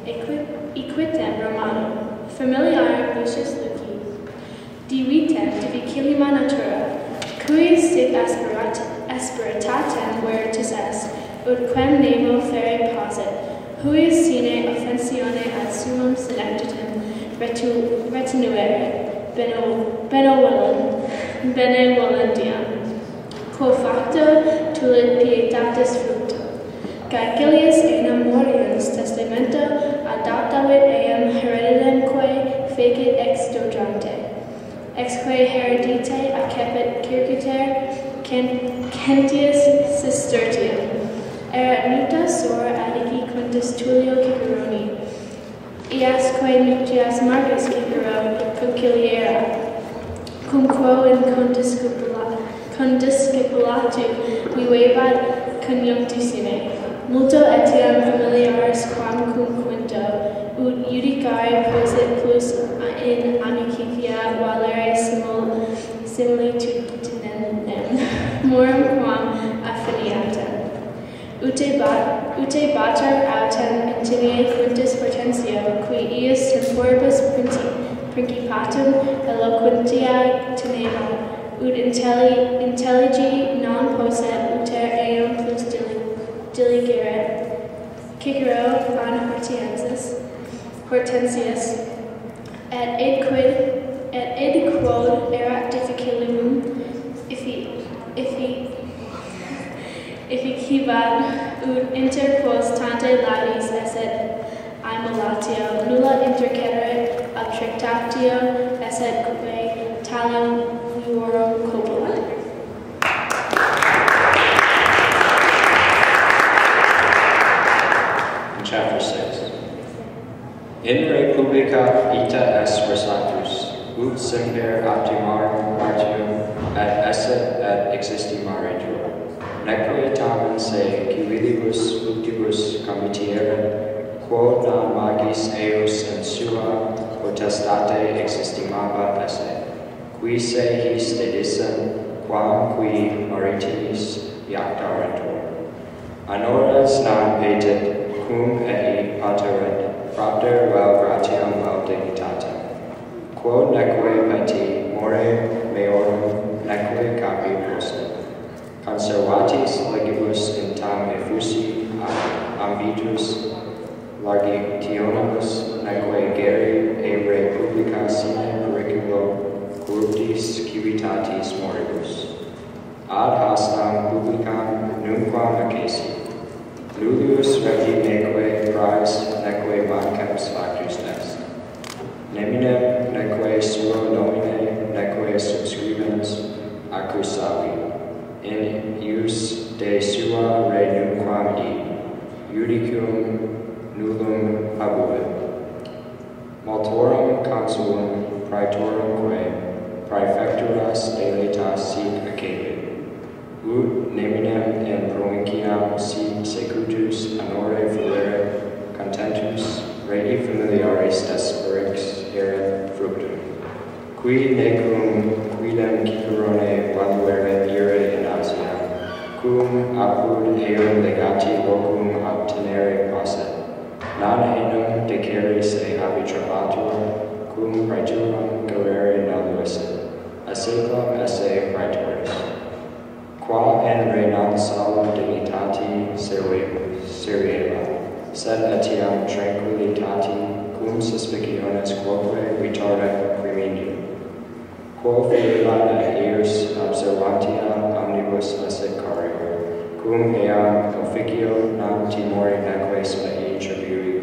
equitem Romano, familiar Lucius Luci, divitem difficilima natura, cui sic asperitatem veritas est, ut quem nemo fere posit, huius sine offensione ad summum senectatem retinuere, benevolendiam, quo facto tulit pietatis fructo. Caecilius enam moriens testamento adaptavit eam hereditamque fecit ex dodrante, exque heredite accepit circuiter Centius Cistertium. Erat nuta sor adici Quintus Tullio Ciceroni, iasque nuptias Marcus Cicero conciliera, cum quo in condiscipulatu vivebat conjunctissime. Multo etiam familiaris quam cum Quinto, ut judicare posit plus in amicitia valere similitudinem, morum quam affiniatem. Ute bater autem intime Quintus Hortensio, qui ius temporibus principatum eloquentia teneva, ut intelligi non posset uter eum plus diligere. Cicero an Hortensius, et id quod erat difficilum efficibat, ut inter quos tante laudis esset immollatio, nulla intercedere ab tractatio esset quae talium vivorum copulat. Chapter 6. In Republica ita est versatus, ut semper optimarum partium et esse et existimaretur. Neque tamen se civilibus fructibus comitieret, quod non magis eos in sua potestate existimaba esse, qui se his dedissem, quam qui maritimis iactarentur. Anores non patet, cum ei pateret, propter vel gratiam vel dignitatem. Quod neque peti more meorum, neque capi posset. Conservatis legibus in tam effusi ambitus largitionibus, neque geri e republica sine periculo corruptis civitatis moribus. Ad hastam publicam nunquam accesi. Nullius regi neque prized, neque vanceps factus est. Neminem neque suo nomine, neque subscribens accusavi. In ius de sua re nunquam judicium nullum habuit. Multorum consulum praetorumque praefecturas deletas sic accepit. Ut neminem in provinciam sic secutus honore fulere contentus rei familiaris desperix erat fructum. Qui necum quidem Cicerone valuere ire in Asiam, cum apud eum legati locum obtenere posset. Non enum deceris e habitrabatur, cum praeturum galere nulluisset, a seclum esse praetoris. Qua in re non salum dignitati serieva, sed etiam tranquillitati cum suspiciones quoque retardet crimidium. Quo fidebat et eius observantia omnibus esse carior, cum eam officio non timori neque spei tribui